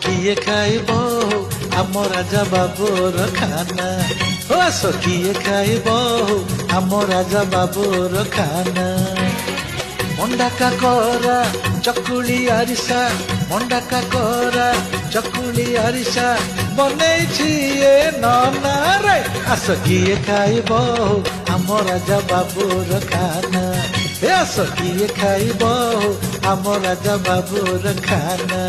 কিয়ে খাইব আম রাজা বাবুর খানা ও আস কিয়ে খাইব আম রাজা বাবুর খানা মন্ডা কাকরা চকুলি আরিসা মন্ডা কাকরা চকুলি আরিসা বনেইছি এ ননা রে আস কিয়ে খাইব আম রাজা বাবুর খানা এ আস কিয়ে খাইব আম রাজা বাবুর খানা